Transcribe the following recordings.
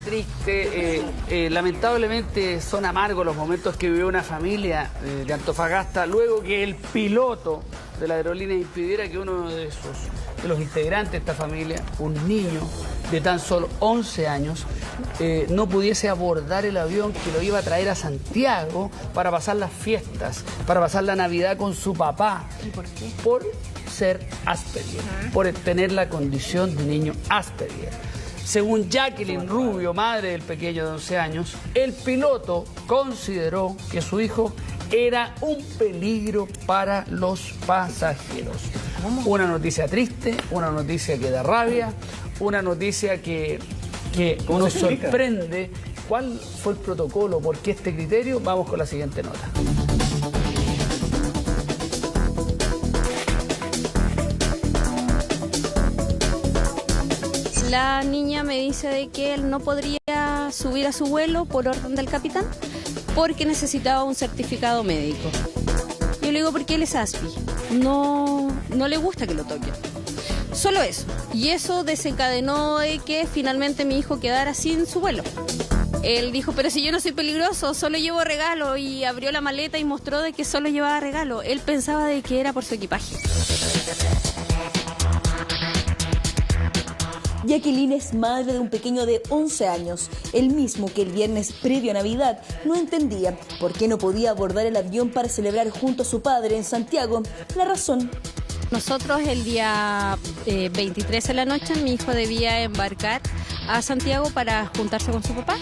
triste. Lamentablemente son amargos los momentos que vivió una familia de Antofagasta luego que el piloto de la aerolínea impidiera que uno de los integrantes de esta familia, un niño de tan solo 11 años, no pudiese abordar el avión que lo iba a traer a Santiago para pasar las fiestas, para pasar la Navidad con su papá. ¿Y por qué? Por ser Asperger, por tener la condición de niño Asperger. Según Jacqueline Rubio, madre del pequeño de 11 años, el piloto consideró que su hijo era un peligro para los pasajeros. ¿Cómo? Una noticia triste, una noticia que da rabia, una noticia que nos sorprende. ¿Cuál fue el protocolo? ¿Por qué este criterio? Vamos con la siguiente nota. La niña me dice de que él no podría subir a su vuelo por orden del capitán porque necesitaba un certificado médico. Yo le digo, ¿por qué él es ASPI? No le gusta que lo toquen. Solo eso. Y eso desencadenó de que finalmente mi hijo quedara sin su vuelo. Él dijo, pero si yo no soy peligroso, solo llevo regalo, y abrió la maleta y mostró de que solo llevaba regalo. Él pensaba de que era por su equipaje. Jacqueline es madre de un pequeño de 11 años, el mismo que el viernes previo a Navidad no entendía por qué no podía abordar el avión para celebrar junto a su padre en Santiago. La razón: nosotros el día 23 de la noche mi hijo debía embarcar a Santiago para juntarse con su papá,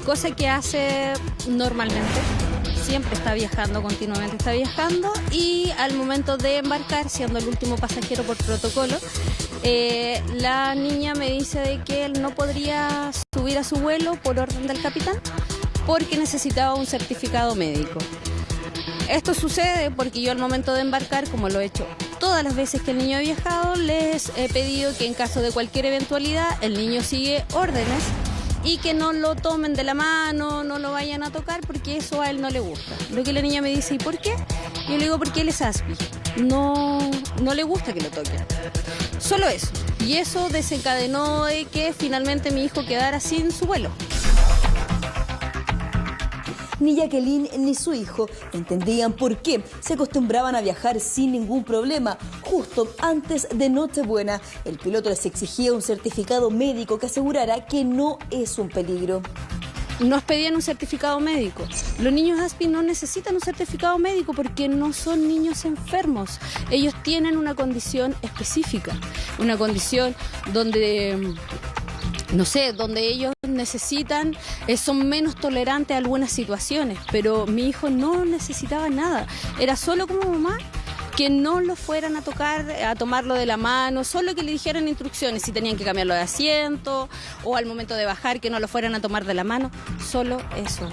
cosa que hace normalmente. Siempre está viajando, continuamente está viajando, y al momento de embarcar, siendo el último pasajero por protocolo, la niña me dice de que él no podría subir a su vuelo por orden del capitán porque necesitaba un certificado médico. Esto sucede porque yo al momento de embarcar, como lo he hecho todas las veces que el niño ha viajado, les he pedido que en caso de cualquier eventualidad el niño sigue órdenes y que no lo tomen de la mano, no lo vayan a tocar, porque eso a él no le gusta. Lo que la niña me dice, ¿y por qué? Yo le digo, porque él es ASPI, no le gusta que lo toquen. Solo eso. Y eso desencadenó de que finalmente mi hijo quedara sin su vuelo. Ni Jacqueline ni su hijo entendían por qué se acostumbraban a viajar sin ningún problema. Justo antes de Nochebuena, el piloto les exigía un certificado médico que asegurara que no es un peligro. Nos pedían un certificado médico. Los niños ASPI no necesitan un certificado médico porque no son niños enfermos. Ellos tienen una condición específica, una condición donde, no sé, donde ellos necesitan, son menos tolerantes a algunas situaciones, pero mi hijo no necesitaba nada. Era solo como mamá que no lo fueran a tocar, a tomarlo de la mano, solo que le dijeran instrucciones, si tenían que cambiarlo de asiento o al momento de bajar que no lo fueran a tomar de la mano, solo eso.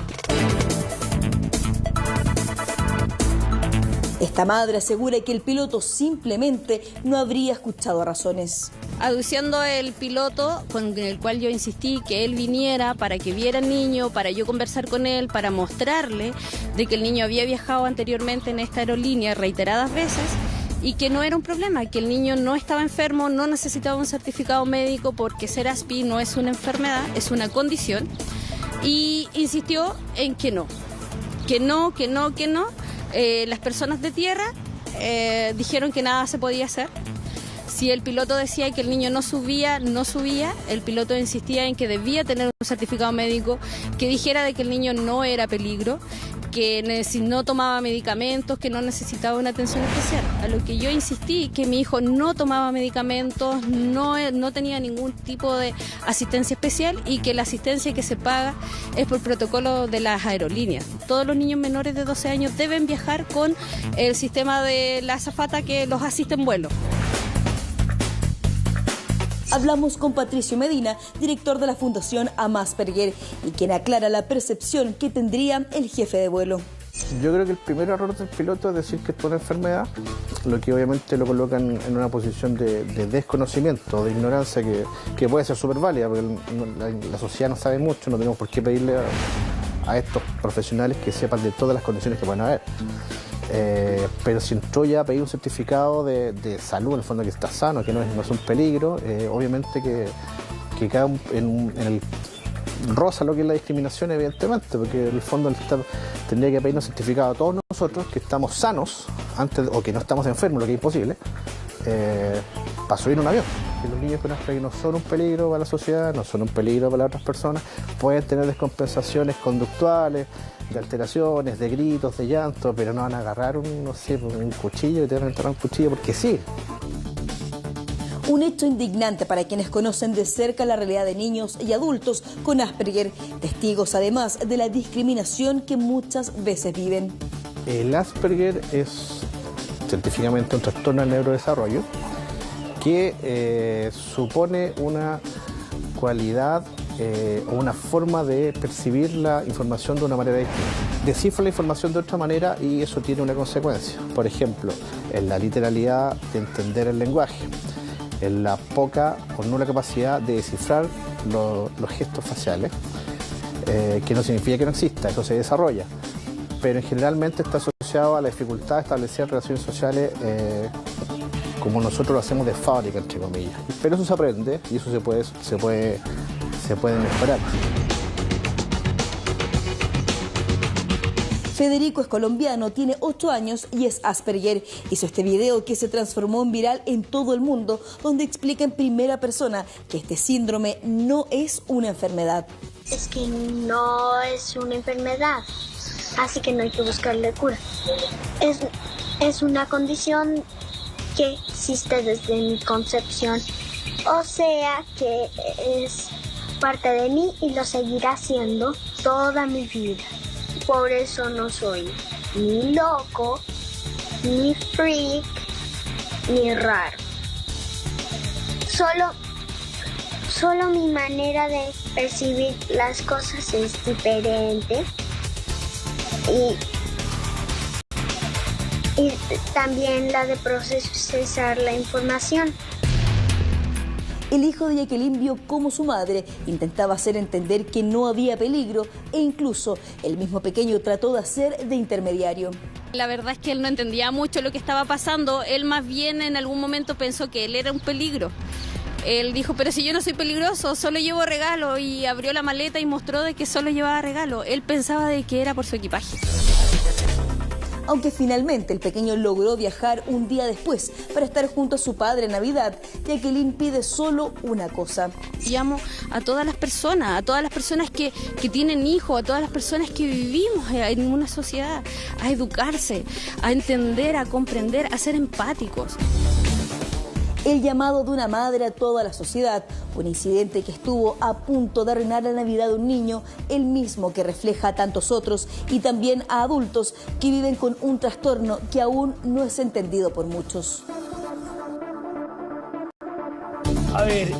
Esta madre asegura que el piloto simplemente no habría escuchado razones. Aduciendo el piloto con el cual yo insistí que él viniera para que viera al niño, para yo conversar con él, para mostrarle de que el niño había viajado anteriormente en esta aerolínea reiteradas veces y que no era un problema, que el niño no estaba enfermo, no necesitaba un certificado médico porque ser ASPI no es una enfermedad, es una condición, y insistió en que no. Las personas de tierra dijeron que nada se podía hacer. Si el piloto decía que el niño no subía, el piloto insistía en que debía tener un certificado médico que dijera de que el niño no era peligro, que si no tomaba medicamentos, que no necesitaba una atención especial. A lo que yo insistí, que mi hijo no tomaba medicamentos, no tenía ningún tipo de asistencia especial y que la asistencia que se paga es por protocolo de las aerolíneas. Todos los niños menores de 12 años deben viajar con el sistema de la azafata que los asiste en vuelo. Hablamos con Patricio Medina, director de la Fundación Asperger, y quien aclara la percepción que tendría el jefe de vuelo. Yo creo que el primer error del piloto es decir que es una enfermedad, lo que obviamente lo colocan en una posición de desconocimiento, de ignorancia, que puede ser súper válida, porque la sociedad no sabe mucho, no tenemos por qué pedirle a estos profesionales que sepan de todas las condiciones que pueden haber. Pero si entró ya a pedir un certificado de salud, en el fondo que está sano, que no es un peligro, obviamente que que cae en el rosa lo que es la discriminación, evidentemente, porque en el fondo el Estado tendría que pedirnos certificado a todos nosotros que estamos sanos antes o que no estamos enfermos, lo que es imposible, para subir un avión. Que los niños con Asperger no son un peligro para la sociedad, no son un peligro para las otras personas, pueden tener descompensaciones conductuales, de alteraciones, de gritos, de llanto, pero no van a agarrar un cuchillo y te van a enterrar un cuchillo porque sí. Un hecho indignante para quienes conocen de cerca la realidad de niños y adultos con Asperger, testigos además de la discriminación que muchas veces viven. El Asperger es científicamente un trastorno del neurodesarrollo que supone una cualidad o una forma de percibir la información de una manera distinta. Descifra la información de otra manera y eso tiene una consecuencia. Por ejemplo, en la literalidad de entender el lenguaje, en la poca o nula capacidad de descifrar los gestos faciales, que no significa que no exista, eso se desarrolla, pero generalmente está asociado a la dificultad de establecer relaciones sociales como nosotros lo hacemos de fábrica, entre comillas. Pero eso se aprende y eso se puede mejorar. Federico es colombiano, tiene 8 años y es Asperger. Hizo este video que se transformó en viral en todo el mundo, donde explica en primera persona que este síndrome no es una enfermedad. Es que no es una enfermedad, así que no hay que buscarle cura. Es una condición que existe desde mi concepción, o sea que es parte de mí y lo seguirá siendo toda mi vida. Por eso no soy ni loco, ni freak, ni raro. Solo mi manera de percibir las cosas es diferente y también la de procesar la información. El hijo de Jacqueline vio cómo su madre intentaba hacer entender que no había peligro e incluso el mismo pequeño trató de hacer de intermediario. La verdad es que él no entendía mucho lo que estaba pasando, él más bien en algún momento pensó que él era un peligro. Él dijo, pero si yo no soy peligroso, solo llevo regalo, y abrió la maleta y mostró de que solo llevaba regalo. Él pensaba de que era por su equipaje. Aunque finalmente el pequeño logró viajar un día después para estar junto a su padre en Navidad, Jacqueline pide solo una cosa. Llamo a todas las personas que tienen hijos, a todas las personas que vivimos en una sociedad, a educarse, a entender, a comprender, a ser empáticos. El llamado de una madre a toda la sociedad, un incidente que estuvo a punto de arruinar la Navidad de un niño, el mismo que refleja a tantos otros y también a adultos que viven con un trastorno que aún no es entendido por muchos. A ver,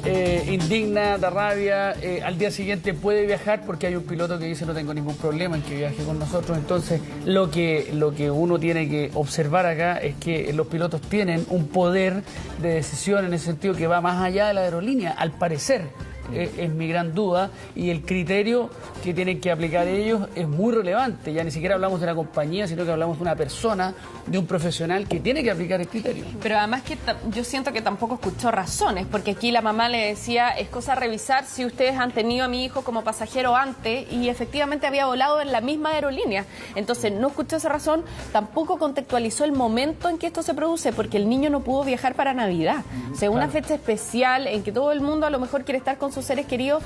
indigna, da rabia, al día siguiente puede viajar porque hay un piloto que dice no tengo ningún problema en que viaje con nosotros. Entonces lo que uno tiene que observar acá es que los pilotos tienen un poder de decisión en el sentido que va más allá de la aerolínea, al parecer. Es mi gran duda, y el criterio que tienen que aplicar ellos es muy relevante. Ya ni siquiera hablamos de la compañía, sino que hablamos de una persona, de un profesional que tiene que aplicar el criterio. Pero además que yo siento que tampoco escuchó razones, porque aquí la mamá le decía, es cosa revisar si ustedes han tenido a mi hijo como pasajero antes, y efectivamente había volado en la misma aerolínea. Entonces no escuchó esa razón, tampoco contextualizó el momento en que esto se produce, porque el niño no pudo viajar para Navidad. O sea, una fecha especial en que todo el mundo a lo mejor quiere estar con sus seres queridos,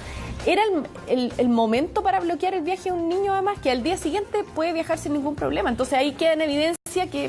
era el momento para bloquear el viaje de un niño, además que al día siguiente puede viajar sin ningún problema. Entonces ahí queda en evidencia que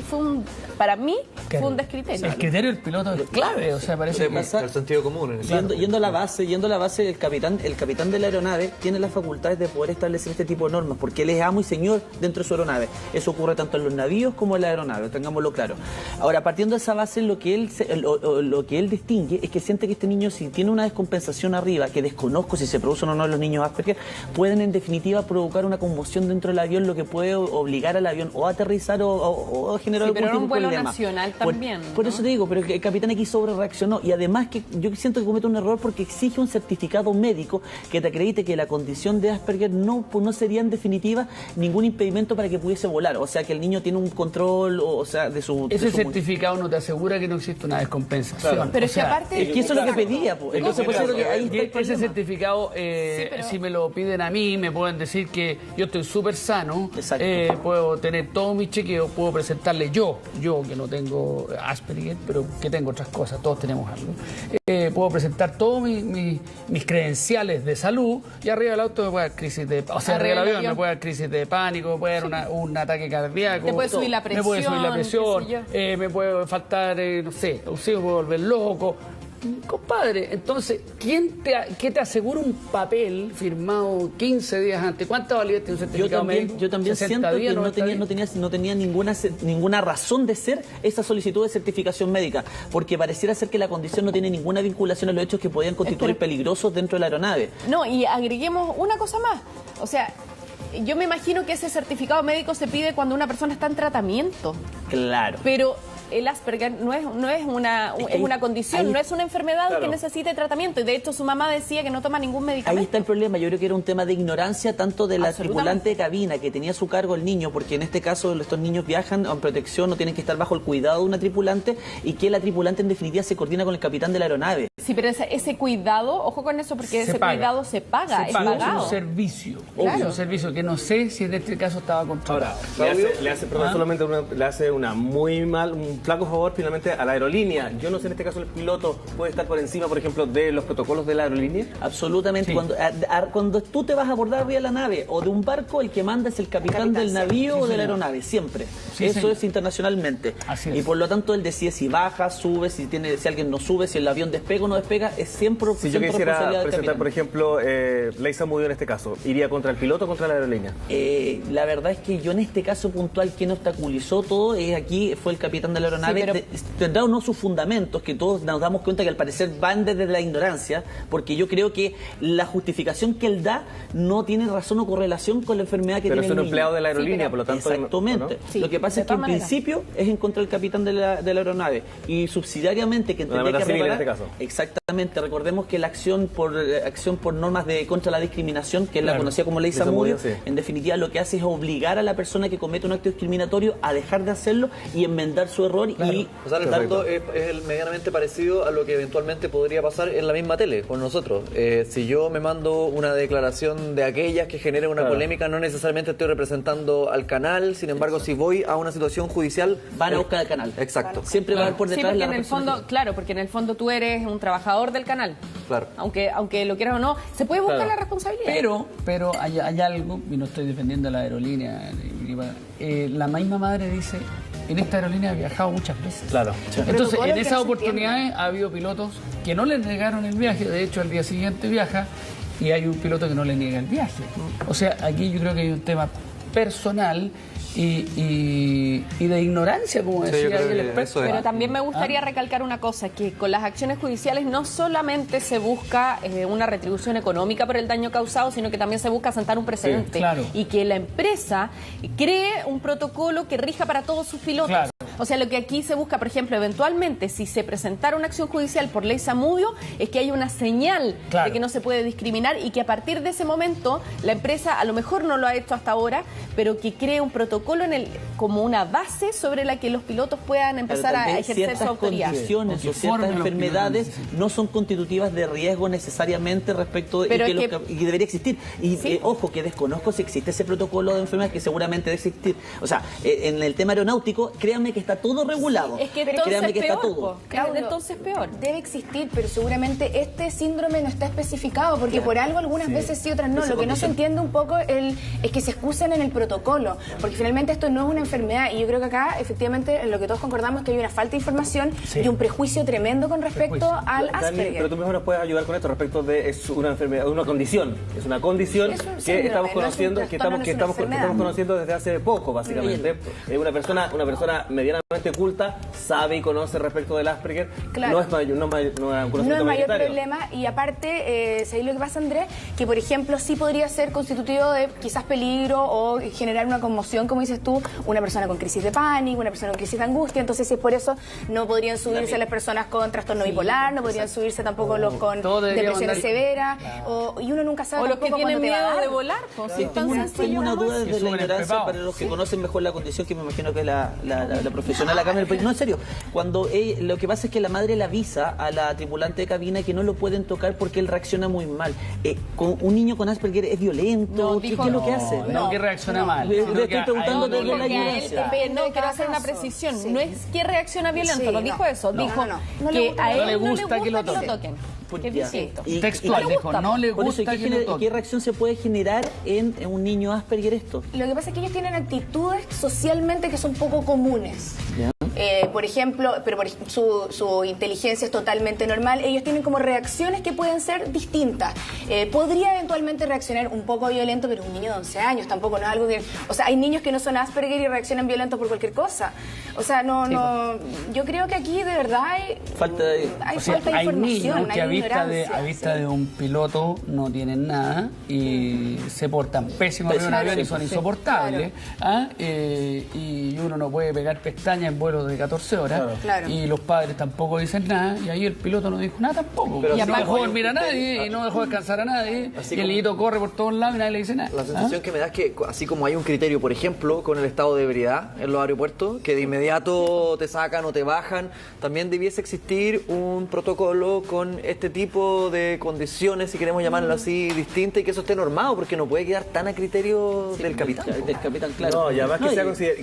para mí fue un descriterio. El criterio del piloto es clave, o sea, parece que... El sentido común. Yendo a la base, el capitán de la aeronave tiene las facultades de poder establecer este tipo de normas, porque él es amo y señor dentro de su aeronave. Eso ocurre tanto en los navíos como en la aeronave, tengámoslo claro. Ahora, partiendo de esa base, lo que él distingue es que siente que este niño, si tiene una descompensación arriba, que desconozco si se producen o no los niños Asperger, pueden en definitiva provocar una conmoción dentro del avión, lo que puede obligar al avión o a aterrizar o generar algún tipo de problema. nacional también, Por ¿no? eso te digo, pero el capitán aquí sobre reaccionó y además que yo siento que comete un error porque exige un certificado médico que te acredite que la condición de Asperger no sería en definitiva ningún impedimento para que pudiese volar. O sea, que el niño tiene un control, o sea, de su... Ese certificado no te asegura que no existe una descompensación. Claro. Pero o es que sea, aparte... Es que eso es lo que pedía, pues. Entonces, por eso que ahí está el ese problema. certificado, si me lo piden a mí, me pueden decir que yo estoy súper sano, puedo tener todo mi chequeo, puedo presentarle yo que no tengo Asperger, pero que tengo otras cosas, todos tenemos algo. Puedo presentar todos mis credenciales de salud y arriba del auto me puede dar crisis de... O sea, arriba del avión me puede dar crisis de pánico, me puede dar un ataque cardíaco. Te puede subir la presión. Me puede subir la presión, me puede faltar, no sé, auxilio, me puede volver loco. Compadre, entonces, ¿qué te asegura un papel firmado 15 días antes? ¿Cuánta validez tiene un certificado médico? Yo también siento que no tenía ninguna razón de ser esa solicitud de certificación médica, porque pareciera ser que la condición no tiene ninguna vinculación a los hechos que podían constituir peligrosos dentro de la aeronave. No, y agreguemos una cosa más. O sea, yo me imagino que ese certificado médico se pide cuando una persona está en tratamiento. Claro. Pero el Asperger no es una condición, no es una enfermedad que necesite tratamiento. Y de hecho su mamá decía que no toma ningún medicamento. Ahí está el problema. Yo creo que era un tema de ignorancia tanto de la tripulante de cabina que tenía a su cargo el niño, porque en este caso estos niños viajan en protección, no tienen que estar bajo el cuidado de una tripulante, y que la tripulante en definitiva se coordina con el capitán de la aeronave. Sí, pero ese cuidado, ojo con eso, porque ese cuidado se paga, es pagado. Es un servicio, claro. Es un servicio que no sé si en este caso estaba controlado. Ahora, le hace un flaco favor finalmente a la aerolínea. Yo no sé, en este caso el piloto puede estar por encima, por ejemplo, de los protocolos de la aerolínea. Absolutamente. Sí. Cuando tú te vas a abordar arriba de la nave o de un barco, el que manda es el capitán del navío o de la aeronave, siempre. Eso es internacionalmente. Así es. Y por lo tanto él decide si baja, sube, si alguien no sube, si el avión despega o no despega, es siempre si yo quisiera presentar, por ejemplo, Ley Zamudio en este caso, ¿iría contra el piloto o contra la aerolínea? La verdad es que yo en este caso puntual, quien obstaculizó todo aquí fue el capitán de la aeronave. Tendrá o no sus fundamentos, que todos nos damos cuenta que al parecer van desde la ignorancia, porque yo creo que la justificación que él da no tiene razón o correlación con la enfermedad que tiene el niño. Pero es un empleado de la aerolínea, por lo tanto... Exactamente. ¿no? Lo que pasa es que en principio es en contra del capitán de la aeronave, y subsidiariamente que tendría que reparar... en este caso. Exactamente. Recordemos que la acción por normas de contra la discriminación, que es la conocida como Ley Zamudio, en definitiva lo que hace es obligar a la persona que comete un acto discriminatorio a dejar de hacerlo y enmendar su error. Y o sea, el dato es medianamente parecido a lo que eventualmente podría pasar en la misma tele con nosotros. Si yo me mando una declaración de aquellas que generen una polémica, no necesariamente estoy representando al canal. Sin embargo, si voy a una situación judicial, van a buscar al canal. Exacto. Siempre va a haber por detrás porque la en el fondo, porque en el fondo tú eres un trabajador del canal. Claro. Aunque lo quieras o no, se puede buscar la responsabilidad. Pero hay algo, y no estoy defendiendo a la aerolínea, la misma madre dice: en esta aerolínea he viajado muchas veces. Claro. Entonces, en esas oportunidades ha habido pilotos que no les negaron el viaje, de hecho al día siguiente viaja, y hay un piloto que no le niega el viaje. O sea, aquí yo creo que hay un tema personal y de ignorancia, como decía el experto. Pero también me gustaría recalcar una cosa, que con las acciones judiciales no solamente se busca una retribución económica por el daño causado, sino que también se busca sentar un precedente. Sí, claro. Y que la empresa cree un protocolo que rija para todos sus pilotos. Claro. O sea, lo que aquí se busca, por ejemplo, eventualmente, si se presentara una acción judicial por Ley Zamudio, es que hay una señal de que no se puede discriminar, y que a partir de ese momento la empresa, a lo mejor no lo ha hecho hasta ahora, pero que cree un protocolo como una base sobre la que los pilotos puedan empezar a ejercer su autoridad. Ciertas condiciones o ciertas enfermedades no son constitutivas de riesgo necesariamente respecto de y debería existir. Y ojo, que desconozco si existe ese protocolo de enfermedades, que seguramente debe existir. O sea, en el tema aeronáutico, créanme que está todo regulado. Es que entonces que está todo. Claudio, entonces peor. Debe existir, pero seguramente este síndrome no está especificado, porque por algo algunas veces sí, otras no. Lo que no se entiende un poco es que se excusen en el protocolo, porque finalmente esto no es una enfermedad, y yo creo que acá efectivamente en lo que todos concordamos es que hay una falta de información y un prejuicio tremendo con respecto al Asperger. Pero tú mismo nos puedes ayudar con esto respecto de es una enfermedad, una condición. Es una condición que estamos conociendo, que estamos conociendo desde hace poco, básicamente. Es una persona medianamente medianamente culta sabe y conoce respecto del Asperger, Claro. no es mayor, no es un No es conocimiento mayor mayoritario. problema y aparte, ¿sabéis lo que pasa, Andrés? Que, por ejemplo, sí podría ser constitutivo de quizás peligro o generar una conmoción, como dices tú, una persona con crisis de pánico, una persona con crisis de angustia, entonces si es por eso no podrían subirse las personas con trastorno bipolar, no podrían subirse tampoco los con Todo debería depresiones mandar- severas, y uno nunca sabe O los que tampoco tienen cuándo te va a miedo dar. de volar, pues, si es tan Tengo sencillo una nomás. duda desde Que la suben ignorancia empepados. para los que conocen mejor la condición, que me imagino que es la profesional acá en el país. No, en serio, cuando lo que pasa es que la madre le avisa a la tripulante de cabina que no lo pueden tocar porque él reacciona muy mal. Con un niño con Asperger es violento, No, ¿qué dijo es lo que no, hace? No, que reacciona mal. Le sino estoy que preguntando a él no desde le la Porque a él, ignorancia. no, quiero cada hacer una caso. precisión. Sí. No es que reacciona violento, Sí, no dijo eso. no, Dijo no que gusta a él no le gusta que lo toquen. Que es Ya. distinto. Y- Textual, y- dijo, no le Por eso, gusta que lo ¿qué toquen. reacción se puede generar en un niño Asperger esto? Lo que pasa es que ellos tienen actitudes socialmente que son poco comunes. ¿Ya? Por ejemplo, su inteligencia es totalmente normal. Ellos tienen como reacciones que pueden ser distintas. Podría eventualmente reaccionar un poco violento, pero un niño de 11 años tampoco no es algo que... O sea, hay niños que no son Asperger y reaccionan violentos por cualquier cosa. O sea, yo creo que aquí de verdad hay Falta de... hay O sea, falta de hay información, niños que a vista, ignorancia, de un piloto no tienen nada y se portan pésimo en un Pésimo, avión y sí, son sí, insoportables. ¿Ah? Y uno no puede pegar pestañas en vuelos de 14 horas. Claro. Y los padres tampoco dicen nada. Y ahí el piloto no dijo nada tampoco. Pero Y así no como dejó hay un dormir a criterio, nadie y no dejó descansar a nadie. Así Y el como- niñito corre por todos lados y nadie le dice nada. La sensación que me da es que, así como hay un criterio, por ejemplo, con el estado de ebriedad en los aeropuertos, que de inmediato te sacan o te bajan, también debiese existir un protocolo con este tipo de condiciones, si queremos llamarlo así, distintas, y que eso esté normado, porque no puede quedar tan a criterio del capitán. Del capitán, claro. No, y además No,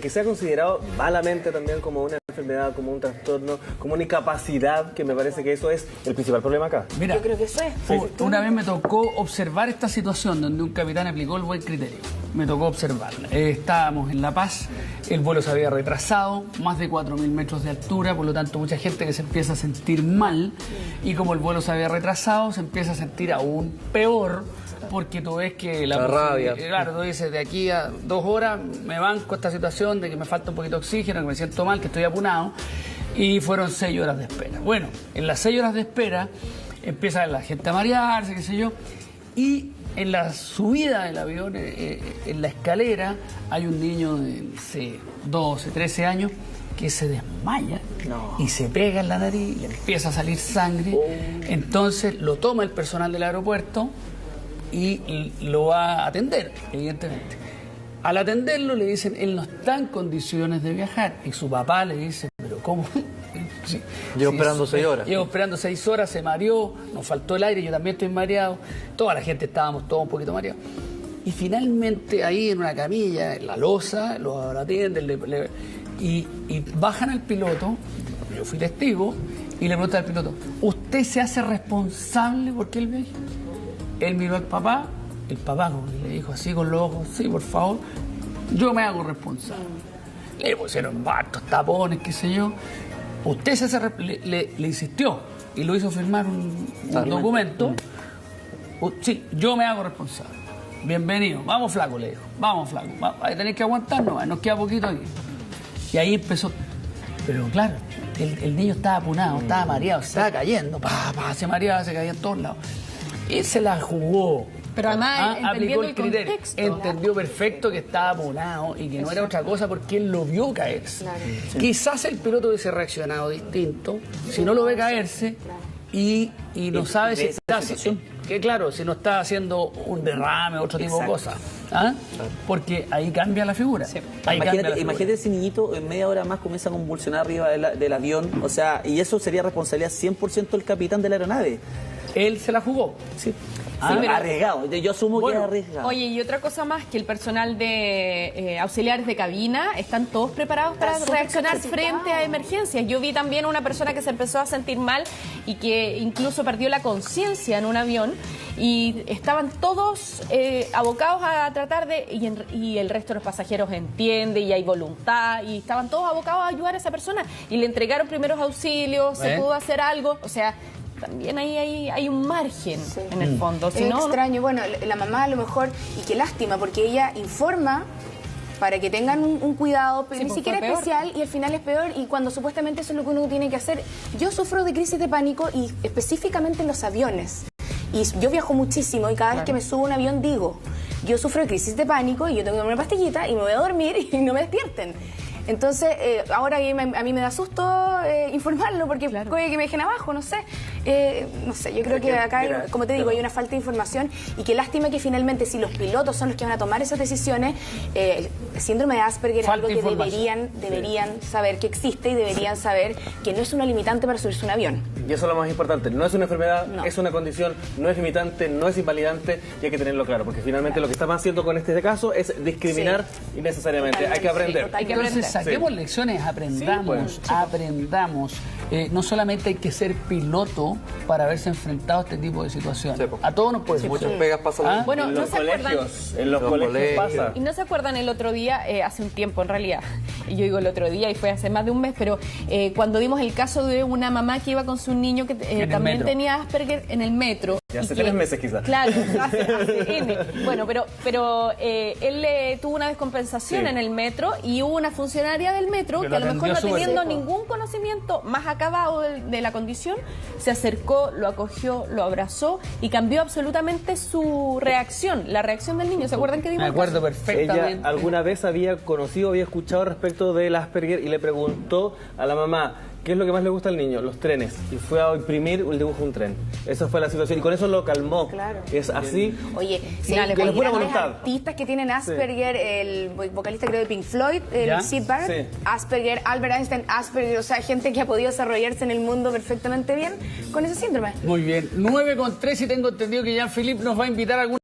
que sea considerado malamente también como una enfermedad, como un trastorno, como una incapacidad, que me parece que eso es el principal problema acá. Mira, Yo creo que eso es. una vez me tocó observar esta situación donde un capitán aplicó el buen criterio. Me tocó observarla. Estábamos en La Paz, el vuelo se había retrasado, más de 4.000 metros de altura, por lo tanto mucha gente que se empieza a sentir mal y como el vuelo se había retrasado se empieza a sentir aún peor porque tú ves que La rabia. Claro, tú dices, de aquí a 2 horas me banco esta situación de que me falta un poquito de oxígeno, que me siento mal, que estoy apunado. Y fueron 6 horas de espera. Bueno, en las 6 horas de espera empieza la gente a marearse, qué sé yo, y en la subida del avión, en la escalera, hay un niño de, no sé, 12, 13 años que se desmaya y se pega en la nariz, le empieza a salir sangre. Entonces lo toma el personal del aeropuerto y lo va a atender, evidentemente. Al atenderlo le dicen, él no está en condiciones de viajar. Y su papá le dice, pero ¿cómo? Llevo esperando 6 horas. Llevo esperando 6 horas, se mareó, nos faltó el aire, yo también estoy mareado. Toda la gente estábamos todos un poquito mareados. Y finalmente ahí en una camilla, en la losa, lo atienden y bajan al piloto, yo fui testigo, y le preguntan al piloto, ¿usted se hace responsable porque él viaje? Él miró al papá, el papá como que le dijo así con los ojos, sí, por favor, yo me hago responsable. Le pusieron hartos tapones, qué sé yo. Usted se hace le insistió y lo hizo firmar un documento. Sí, yo me hago responsable. Bienvenido. Vamos, flaco, le dijo. Vamos, flaco. Ahí tenéis que aguantarnos, nos queda poquito aquí. Y ahí empezó. Pero claro, el niño estaba apunado, estaba mareado, se estaba cayendo. Se mareaba, se caía en todos lados. Él se la jugó. Pero además, aplicó el criterio. contexto. Entendió perfecto que estaba apunado y que no era otra cosa porque él lo vio caerse. Claro. Quizás el piloto hubiese reaccionado distinto si no lo ve caerse y no sabe si está que claro, si no está haciendo un derrame, otro tipo de cosas. ¿Ah? Porque ahí cambia la figura. Ahí cambia la figura. Imagínate ese niñito en media hora más comienza a convulsionar arriba del avión, o sea, y eso sería responsabilidad 100% del capitán de la aeronave. Él se la jugó. Sí. pero- Arriesgado, yo asumo que es arriesgado. Oye, y otra cosa más, que el personal de auxiliares de cabina están todos preparados para súper reaccionar capacitado. frente a emergencias. Yo vi también una persona que se empezó a sentir mal y que incluso perdió la conciencia en un avión y estaban todos abocados a tratar de... Y el resto de los pasajeros entiende y hay voluntad y estaban todos abocados a ayudar a esa persona y le entregaron primeros auxilios, se pudo hacer algo, o sea... También ahí hay un margen en el fondo. Si Es no, extraño, bueno, la mamá a lo mejor, y qué lástima, porque ella informa para que tengan un cuidado, pero Sí, ni pues, siquiera fue peor. especial, y al final es peor, y cuando supuestamente eso es lo que uno tiene que hacer. Yo sufro de crisis de pánico y específicamente en los aviones. Y yo viajo muchísimo y cada vez que me subo a un avión digo, yo sufro de crisis de pánico y yo tengo que tomar una pastillita y me voy a dormir y no me despierten. Entonces, ahora a mí me da susto informarlo porque puede que me dejen abajo, no sé. No sé, yo creo que acá, hay, como te digo, hay una falta de información y qué lástima que finalmente si los pilotos son los que van a tomar esas decisiones, el síndrome de Asperger es algo que deberían saber que existe y deberían saber que no es una limitante para subirse a un avión. Y eso es lo más importante, no es una enfermedad, No. es una condición, no es limitante, no es invalidante y hay que tenerlo claro, porque finalmente lo que estamos haciendo con este caso es discriminar innecesariamente, hay que aprender. Hay que aprender. Entonces, saquemos lecciones, aprendamos, Sí, pues, aprendamos. No solamente hay que ser piloto para haberse enfrentado a este tipo de situaciones. Sí, pues. A todos nos puede Muchas suceder. pegas pasan. ¿Ah? Bueno, En ¿no los se acuerdan? colegios, en los Los colegios colegios. pasa. ¿Y no se acuerdan el otro día, hace un tiempo en realidad, y yo digo el otro día y fue hace más de un mes, pero cuando vimos el caso de una mamá que iba con su niño que el también metro. tenía Asperger en el metro. Y hace y que- 3 meses quizás. Claro, hace N. Bueno, pero él tuvo una descompensación Sí. en el metro y hubo una funcionaria del metro Que que a lo lo mejor no atendió súper teniendo bien. ningún conocimiento más acabado de la condición, se acercó, lo acogió, lo abrazó y cambió absolutamente su reacción, la reacción del niño. ¿Se acuerdan que dimos Me el acuerdo caso? perfectamente. Ella alguna vez había conocido, había escuchado respecto del Asperger y le preguntó a la mamá qué es lo que más le gusta al niño, los trenes, y fue a imprimir el dibujo de un tren. Esa fue la situación y con eso lo calmó. Claro. Es así. Oye, si Finales, hay con buena grandes voluntad. artistas que tienen Asperger, el vocalista creo de Pink Floyd, el ¿Ya? Syd Barrett, Sí. Asperger, Albert Einstein, Asperger, o sea, gente que ha podido desarrollarse en el mundo perfectamente bien con ese síndrome. Muy bien. 9:03 y tengo entendido que Jean-Philippe nos va a invitar a algún